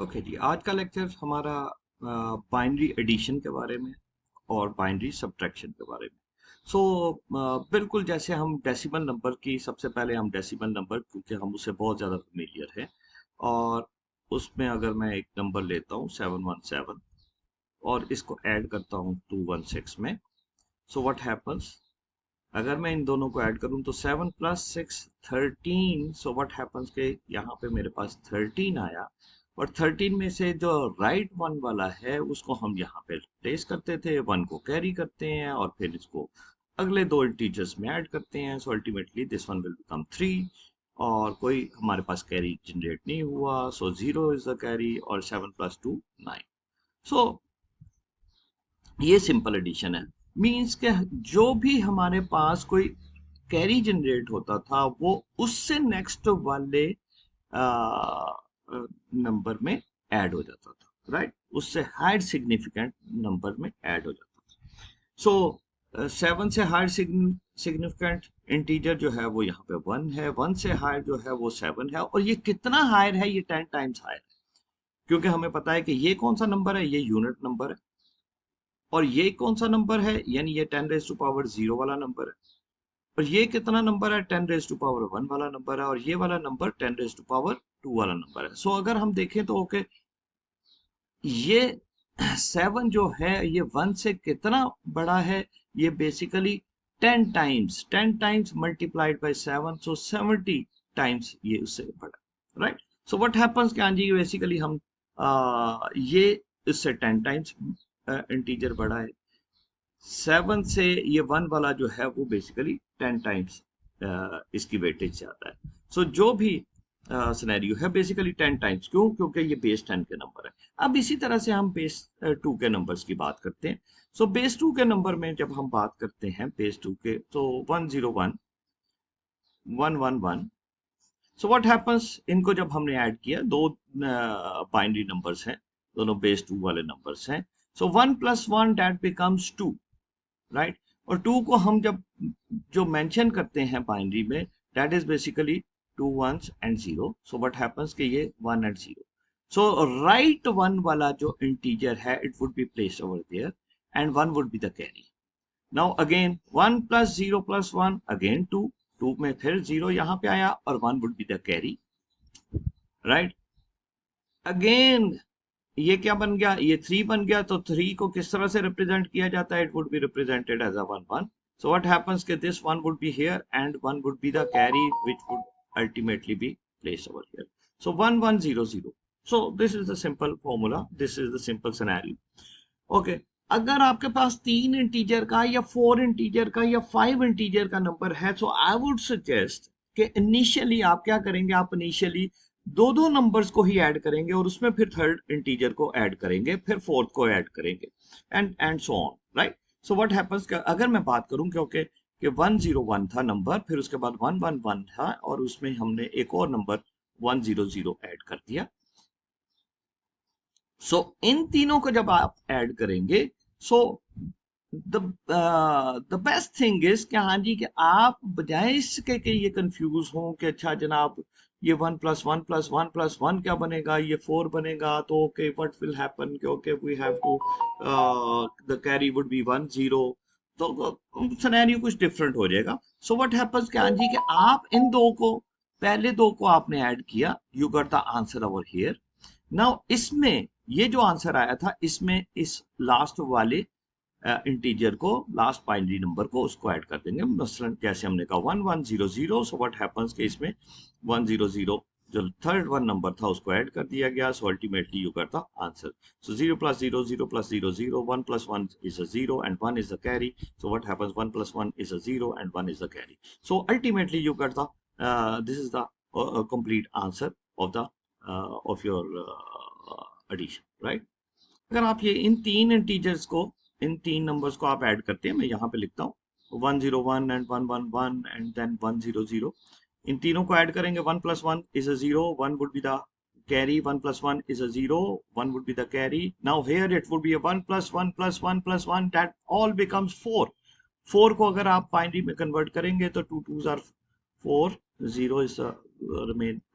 Okay जी, आज का lecture हमारा बाइनरी एडिशन के बारे में और बाइनरी सब्ट्रैक्शन के बारे में। सो बिल्कुल जैसे हम डेसिमल नंबर की, सबसे पहले हम डेसिमल नंबर, क्योंकि हम उससे बहुत ज़्यादा फेमिलियर है, और उसमें अगर मैं एक नंबर लेता हूँ 717 और इसको ऐड करता हूँ 216 में, सो व्हाट हैपन्स, अगर मैं इन दोनों को ऐड करूं तो 7 + 6 13। सो व्हाट हैपन्स के यहाँ पे मेरे पास 13 आया, और 13 में से जो राइट वन वाला है उसको हम यहाँ पे प्लेस करते थे, वन को कैरी करते हैं और फिर इसको अगले दो इंटीजर्स में ऐड करते हैं। So ultimately this one will become 3, और कोई हमारे पास कैरी जनरेट नहीं हुआ, सो 0 इज द कैरी, और 7 + 2 9। सो ये सिंपल एडिशन है। मीन्स के जो भी हमारे पास कोई कैरी जनरेट होता था वो उससे नेक्स्ट वाले नंबर में ऐड हो जाता था, राइट, उससे हायर सिग्निफिकेंट नंबर में ऐड हो जाता था। सो 7 से हायर सिग्निफिकेंट इंटीजर जो है वो यहाँ पे 1 है, 1 से हायर जो है वो 7 है, और ये कितना हायर है, ये 10 टाइम्स हायर है, क्योंकि हमें पता है कि ये कौन सा नंबर है, ये यूनिट नंबर है, और ये कौन सा नंबर है, यानी ये 10⁻0 वाला नंबर है, और ये कितना नंबर है, 10⁻1 वाला नंबर है, और ये वाला नंबर 10⁻2 वाला नंबर है। सो अगर हम देखें तो ओके, ये 7 जो है ये 1 से कितना बड़ा है, ये basically 10 times multiplied by 7, so 70 times ये उससे बड़ा, राइट। सो व्हाट हैपेंस कि हाँ जी, बेसिकली हम ये इससे 10 टाइम्स इंटीजर बड़ा है, 7 से ये 1 वाला जो है वो बेसिकली 10 टाइम्स इसकी वेटेज से आता है। सो जो भी सिनेरियो है बेसिकली 10 टाइम्स, क्यों, क्योंकि ये बेस 10 के नंबर है। अब इसी तरह से हम बेस 2 के नंबर्स की बात करते हैं। सो बेस 2 के नंबर में जब हम बात करते हैं बेस 2 के, तो 101 111। सो व्हाट हैपेंस, इनको जब हमने ऐड किया, दो बाइनरी नंबर्स हैं, दोनों बेस 2 वाले नंबर्स हैं। सो 1 + 1 दैट बिकम्स 2, राइट। और 2 को हम जब जो मेंशन करते हैं बाइनरी में, that is basically 2 1s and 0। So what happens कि ये 1 and 0, सो राइट वन वाला जो इंटीजर है it would be placed over there, and 1 would be the carry. Now again 1 + 0 + 1 again 2, 2 में फिर 0 यहाँ पे आया और 1 would be the carry, right. Again ये क्या बन गया, ये 3 बन गया, तो 3 को किस तरह से रिप्रेजेंट किया जाता है, it would be represented as a 1 1। So what happens कि this 1 would be here and 1 would be the carry which would ultimately be placed over here. So 1 1 0 0। So this is the simple formula, this is the simple scenario. Okay, अगर आपके पास 3 integer का या 4 integer का या 5 integer का number है, तो आई would suggest कि इनिशियली आप क्या करेंगे, आप इनिशियली दो दो नंबर्स को ही ऐड करेंगे और उसमें फिर थर्ड इंटीजर को ऐड करेंगे, फिर फोर्थ को ऐड करेंगे, and so on, right. So what happens, अगर मैं बात करूं क्योंकि कि 101 था नंबर, फिर उसके बाद 111 था, और उसमें हमने एक और नंबर 100 ऐड कर दिया। सो इन तीनों को जब आप ऐड करेंगे, so the the best thing is कि हाँ जी, कि आप बजाय इसके कि ये कंफ्यूज हो कि अच्छा जनाब ये 1 + 1 + 1 + 1 क्या बनेगा, ये 4 बनेगा, तो ओके व्हाट विल हैपन, कि okay we have to the carry would be 1 0, तो सिनेरियो कुछ डिफरेंट हो जाएगा। सो व्हाट हैपेंस कि हाँ जी, कि आप इन दो को, पहले दो को आपने ऐड किया, you got the answer over here. Now इसमें ये जो आंसर आया था, इसमें इस लास्ट वाले इंटीजर को, लास्ट बाइनरी नंबर को, उसको ऐड कर देंगे। मसलन जैसे हमने कहा 1 1 0 0। सो व्हाट हैपेंस कि इसमें 1 0 0 जो थर्ड वन नंबर था उसको ऐड कर दिया गया। सो ultimately you got the answer. So 0 + 0 0 + 0 0, 1 + 1 is a 0 and 1 is the carry. So what happens, 1 + 1 is a 0 and 1 is the carry. So ultimately you got the this is the complete answer of the of your addition, right? अगर आप ये इन तीन integers को, इन तीन numbers को आप add करते हैं, मैं यहाँ पे लिखता हूँ 101 एंड 111 एंड देन 100, इन तीनों को ऐड करेंगे, 1 + 1 is a 0, 1 would be the carry, 1 + 1 is a 0, 1 would be the carry. Now here it would be a 1 + 1 + 1 + 1, that all becomes 4। 4 को अगर आप बाइनरी में कन्वर्ट करेंगे तो 2 2s are 4, 0 is the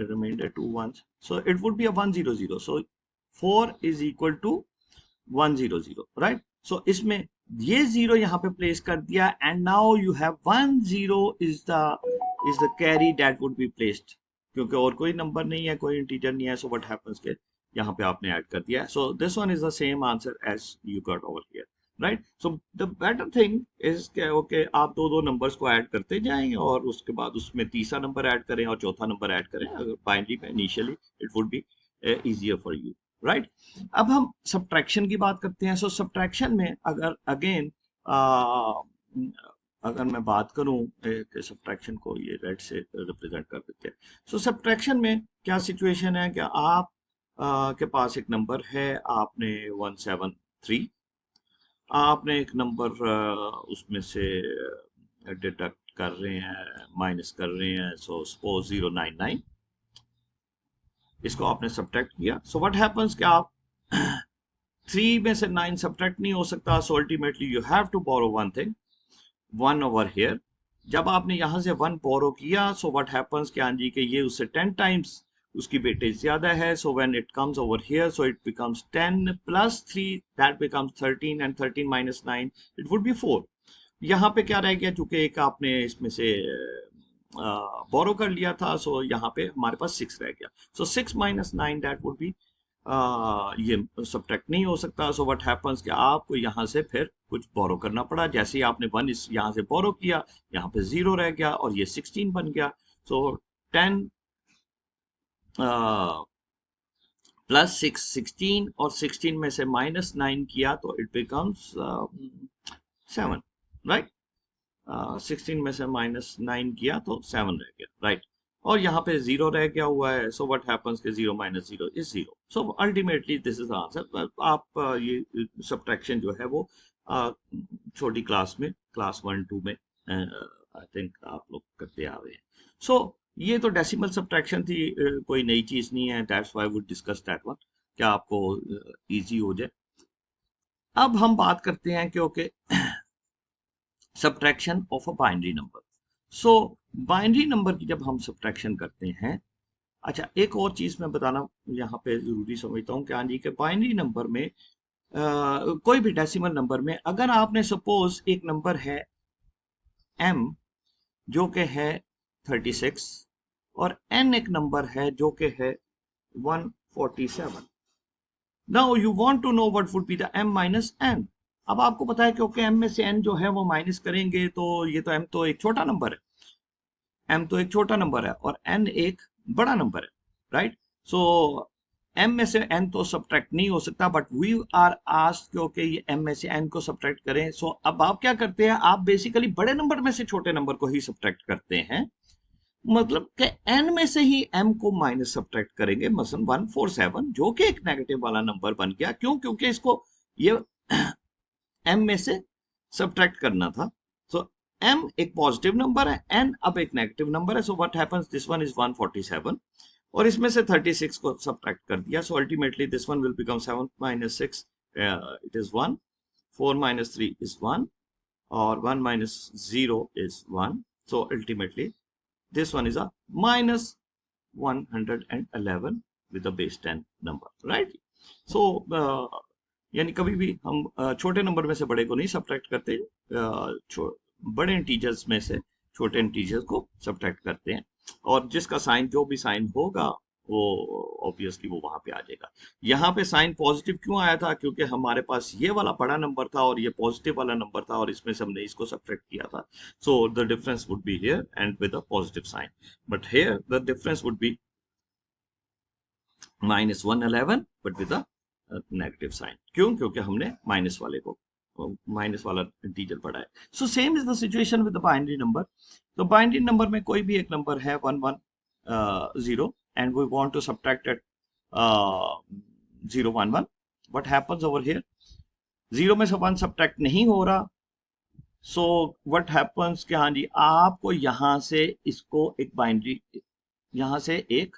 remainder, 2 1s, so it would be a 1 0 0। So 4 is equal to 100, right. So इसमें ये 0 यहाँ पे प्लेस कर दिया and now you have 10 is the carry that would be placed, क्योंकि और कोई नंबर नहीं है, कोई इंटीजर नहीं है। सो व्हाट हैपेंस के यहाँ पे आपने ऐड कर दिया। So this one is the same answer as you got over here, right. So the better thing is के ओके आप दो दो नंबर्स को ऐड करते जाएं और उसके बाद उसमें तीसरा नंबर ऐड करें और चौथा नंबर ऐड करें। अगर बाइनरी में initially it would be easier for you, right. अब हम सब्ट्रैक्शन की बात करते हैं। सो सब्ट्रैक्शन में अगर अगेन अगर मैं बात करूं कि सब्ट्रैक्शन को ये रेड से रिप्रेजेंट कर देते हैं। सो सब्ट्रैक्शन में क्या सिचुएशन है कि आप के पास एक नंबर है, आपने 173, आपने एक नंबर उसमें से डिडक्ट कर रहे हैं, माइनस कर रहे हैं। सो सपोज 099, इसको आपने सब्ट्रैक्ट किया। सो व्हाट हैपेंस कि आप 3 में से 9 सब्ट्रैक्ट नहीं हो सकता। So ultimately you have to borrow one thing, 1 over here. जब आपने यहां से 1 बोरो किया, सो व्हाट हैपेंस कि हाँ जी कि ये उससे 10 टाइम्स उसकी वेटेज ज्यादा है। So when it comes over here, so it becomes 10 plus 3, that becomes 13 and 13 minus 9 it would B 4। यहाँ पे क्या रह गया, चूंकि एक आपने इसमें से बोरो कर लिया था, सो यहाँ पे हमारे पास 6 रह गया। सो 6 माइनस 9 दैट वुड बी ये सब्ट्रैक्ट नहीं हो सकता। सो व्हाट हैपेंस कि आपको यहाँ से फिर कुछ बोरो करना पड़ा। जैसे ही आपने 1 इस यहाँ से बोरो किया, यहाँ पे 0 रह गया और ये 16 बन गया। सो 10 प्लस 6 16 और 16 में से माइनस 9 किया तो इट बिकम्स 7, राइट। 16 में से माइनस 9 किया तो 7 रह गया, राइट। और यहाँ पे 0 रह गया हुआ है। सो व्हाट हैपेंस कि 0 minus 0 is 0। So ultimately this is answer. आप ये सब्ट्रैक्शन जो है वो छोटी क्लास में, क्लास 1 2 में आई थिंक आप लोग करते आ रहे हैं। सो ये तो डेसिमल सब्ट्रैक्शन थी, कोई नई चीज नहीं है। That's why we discuss that one, क्या आपको इजी हो जाए। अब हम बात करते हैं क्योंकि subtraction of a binary number. So binary number की जब हम सब्ट्रैक्शन करते हैं, अच्छा एक और चीज मैं बताना यहाँ पे जरूरी समझता हूँ कि हाँ जी कि बाइनरी नंबर में कोई भी डेसिमल नंबर में अगर आपने सपोज एक नंबर है m जो कि है 36 और n एक नंबर है जो कि है 147। Now you want to know what would be the m minus n। अब आपको पता है क्योंकि m में से n जो है वो माइनस करेंगे तो ये तो m तो एक छोटा नंबर है, m तो एक छोटा नंबर है और n एक बड़ा नंबर है, राइट। सो m में से n तो सब्ट्रैक्ट नहीं हो सकता, बट वी आर आस्क्ड क्योंकि ये m में से n को सब्ट्रैक्ट करें। सो अब आप क्या करते हैं, आप बेसिकली बड़े नंबर में से छोटे नंबर को ही सब्ट्रैक्ट करते हैं। मतलब कि n में से ही m को माइनस सब्ट्रैक्ट करेंगे। मसलन 147 जो कि एक नेगेटिव वाला नंबर बन गया, क्यों, क्योंकि इसको ये m में से सब्ट्रैक्ट करना था। सो m एक पॉजिटिव नंबर है, n अब एक नेगेटिव नंबर है। So what happens, this one is 147 और इसमें से 36 को सब्ट्रैक्ट कर दिया। So ultimately this one will become 7 minus 6 it is 1, 4 minus 3 is 1 और 1 minus 0 is 1। So ultimately this one is a minus 111 with the base 10 number, right? So यानी कभी भी हम छोटे नंबर में से बड़े को नहीं सब्ट्रैक्ट करते, बड़े इंटीजर्स में से छोटे इंटीजर्स को सब्ट्रैक्ट करते हैं और जिसका साइन जो भी साइन होगा वो ऑब्वियसली वो वहां पे आ जाएगा। यहाँ पे साइन पॉजिटिव क्यों आया था, क्योंकि हमारे पास ये वाला बड़ा नंबर था और ये पॉजिटिव वाला नंबर था और इसमें से हमने इसको सब्ट्रैक्ट किया था। So the difference would be here and with a positive sign, but here the difference would be minus 111 but with a negative sign. क्यों, क्योंकि हमने माइनस वाला इंटीजर पढ़ा है। So same is the situation with the binary number. तो binary number में कोई भी एक नंबर है 110 and we want to subtract it 0 1 1, what happens over here, 0 में से 1 सब्ट्रैक्ट नहीं हो रहा। सो व्हाट हैपेंस कि हाँ जी आपको यहां से इसको एक बाइनरी यहां से एक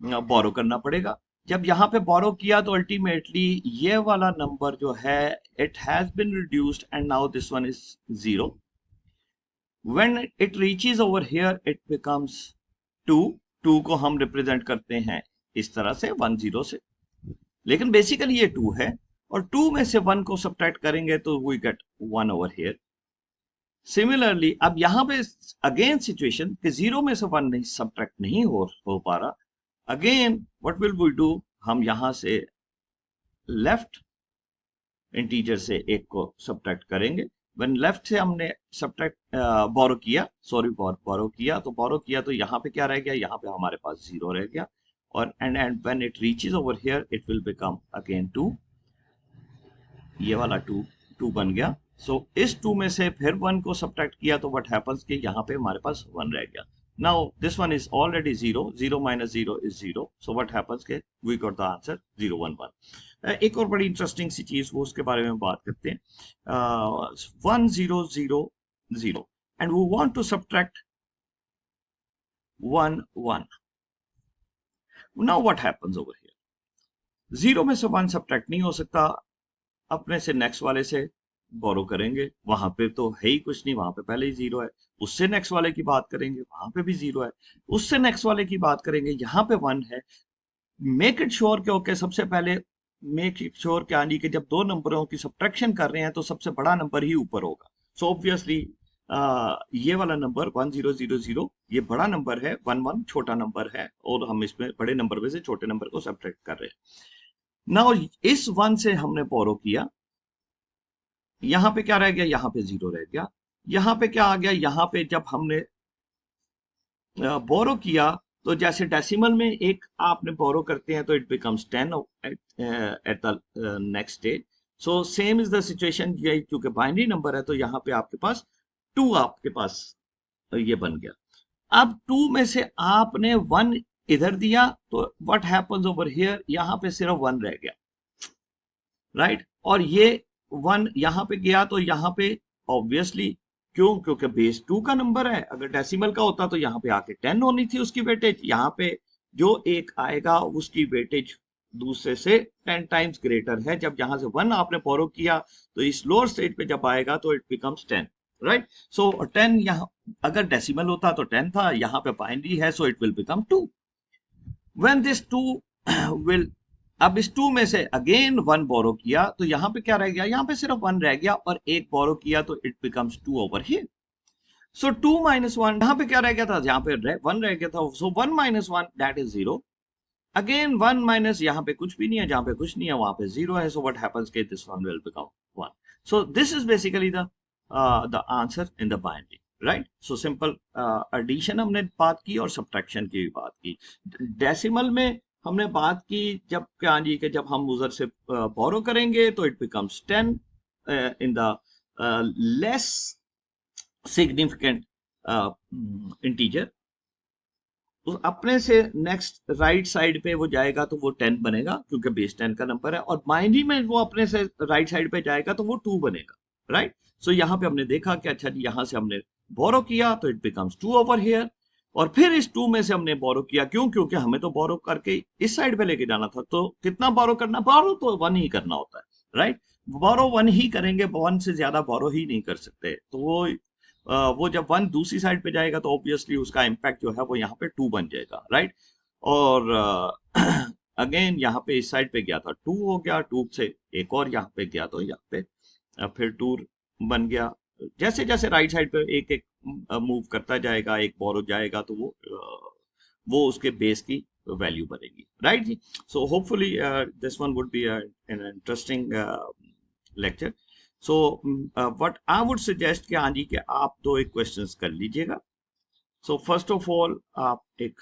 बोरो करना पड़ेगा। जब यहाँ पे बोरो किया तो अल्टीमेटली ये वाला नंबर जो है it has been reduced and now this one is 0। When it reaches over here it becomes 2 को हम रिप्रेजेंट करते हैं इस तरह से 10 से। लेकिन बेसिकली ये 2 है, और 2 में से 1 को सब्ट्रैक्ट करेंगे तो we get 1 over here. Similarly अब यहां पे अगेन सिचुएशन कि 0 में से 1 नहीं सब्ट्रैक्ट नहीं हो पा रहा, again what will we do, हम यहां से लेफ्ट इंटीजर से एक को सब्ट्रैक्ट करेंगे। व्हेन लेफ्ट से हमने सब्ट्रैक्ट बोरो किया, सॉरी बोरो किया, तो बोरो किया तो यहाँ पे क्या रह गया, यहाँ पे हमारे पास 0 रह गया, और and when it reaches over here it will become again 2, ये वाला 2 बन गया। सो इस 2 में से फिर 1 को सब्ट्रैक्ट किया तो व्हाट हैपेंस कि यहाँ पे हमारे पास 1 रह गया। Now this one is already 0, 0 minus 0 is 0, so what happens के we got the answer 0 1 1। एक और बड़ी इंटरेस्टिंग सी चीज वो उसके बारे में बात करते हैं। 1 0 0 0 and we want to subtract 1 1। now what happens over here, 0 में से 1 सब्ट्रैक्ट नहीं हो सकता, अपने से नेक्स्ट वाले से बोरो करेंगे, वहां पे तो है ही कुछ नहीं, वहां पे पहले ही 0 है। उससे नेक्स्ट वाले की बात करेंगे, वहां पे भी 0 है। उससे नेक्स्ट वाले की बात करेंगे, यहाँ पे 1 है। मेक इट श्योर कि ओके, सबसे पहले मेक इट श्योर कि हाँ जी कि जब दो नंबरों की सब्ट्रैक्शन कर रहे हैं तो सबसे बड़ा नंबर ही ऊपर होगा। सो ऑब्वियसली ये वाला नंबर 1 0 0 0 ये बड़ा नंबर है, 1 1 छोटा नंबर है, और हम इसमें बड़े नंबर में से छोटे नंबर को सब्ट्रैक्ट कर रहे हैं। नाउ इस 1 से हमने बोरो किया, यहां पे क्या रह गया, यहाँ पे 0 रह गया। यहाँ पे क्या आ गया, यहाँ पे जब हमने बोरो किया तो जैसे डेसिमल में एक आपने बोरो करते हैं तो it becomes 10 at the next stage. So same is the situation, क्योंकि बाइनरी नंबर है तो यहाँ पे आपके पास 2 आपके पास ये बन गया। अब 2 में से आपने 1 इधर दिया तो व्हाट हैपेंस ओवर हियर, यहाँ पे सिर्फ 1 रह गया, राइट। और ये 1 यहाँ पे गया तो यहाँ पे ऑब्वियसली क्यों, क्योंकि बेस 2 का नंबर है, अगर डेसिमल का होता तो यहाँ पे आके 10 होनी थी उसकी वेटेज, यहाँ पे जो एक आएगा उसकी वेटेज दूसरे से 10 टाइम्स ग्रेटर है। जब यहाँ से 1 आपने बोरो किया तो इस लोअर स्टेज पे जब आएगा तो इट बिकम्स 10, राइट। सो 10 यहाँ अगर डेसिमल होता तो 10 था, यहाँ पे बाइनरी है, so it will become 2। When this 2 will, अब इस 2 में से अगेन 1 बोरो किया तो यहाँ पे क्या रह गया, यहाँ पे सिर्फ 1 रह गया, और एक बोरो किया तो it becomes 2 over here. So 2 minus 1, यहाँ पे क्या रह गया था, यहाँ पे 1 रह गया था, सो 1 minus 1 that is 0। Again 1 minus, यहाँ पे कुछ भी नहीं है, जहाँ पे कुछ नहीं है वहां पे 0 है, सो व्हाट हैपेंस के this one will become 1। So this is basically the answer in the binary, right. So simple addition हमने बात की और सब्ट्रैक्शन की भी बात की। डेसिमल में हमने बात की जब क्या जी कि जब हम उधर से बोरो करेंगे तो it becomes 10 in the less significant integer. अपने से नेक्स्ट राइट साइड पे वो जाएगा तो वो 10 बनेगा क्योंकि बेस 10 का नंबर है, और बाइनरी में वो अपने से राइट साइड पे जाएगा तो वो 2 बनेगा, राइट। सो यहाँ पे हमने देखा कि अच्छा जी यहाँ से हमने बोरो किया तो इट बिकम्स 2 ओवर हियर, और फिर इस 2 में से हमने बोरो किया, क्यों, क्योंकि हमें तो बोरो करके इस साइड पे लेके जाना था, तो कितना बोरो करना, बोरो तो 1 ही करना होता है, राइट। बोरो 1 ही करेंगे, 1 से ज्यादा बोरो ही नहीं कर सकते, तो वो जब 1 दूसरी साइड पे जाएगा तो ऑब्वियसली उसका इम्पैक्ट जो है वो यहाँ पे 2 बन जाएगा, राइट। और अगेन यहाँ पे इस साइड पे गया था 2 हो गया, 2 से एक और यहाँ पे गया तो यहाँ पे फिर 2 बन गया। जैसे जैसे राइट साइड पे एक एक मूव करता जाएगा, एक बोरो जाएगा तो वो उसके बेस की वैल्यू बनेगी, राइट जी। So hopefully this one would be an interesting lecture. So what I would suggest कि हाँ जी कि आप 2 एक क्वेश्चंस कर लीजिएगा। सो फर्स्ट ऑफ ऑल आप एक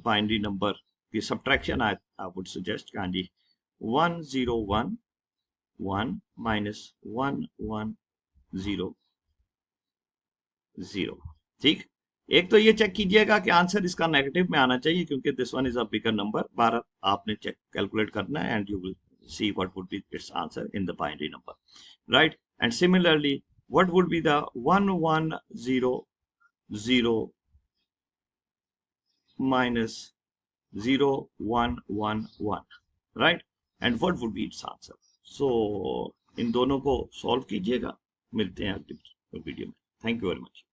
बाइनरी नंबर की सब्ट्रैक्शन आई वुड सजेस्ट कि हाँ जी 1 0 1 1 minus 1 1 0 0, ठीक। एक तो ये चेक कीजिएगा कि आंसर इसका नेगेटिव में आना चाहिए क्योंकि this one is a bigger number, 12 आपने चेक कैलकुलेट करना है and you will see what would be its answer in the binary number, right? And similarly, what would be the 1 1 0 0 minus 0 1 1 1, right? And what would be its answer? So इन दोनों को solve कीजिएगा, मिलते हैं अगली video में। Thank you very much.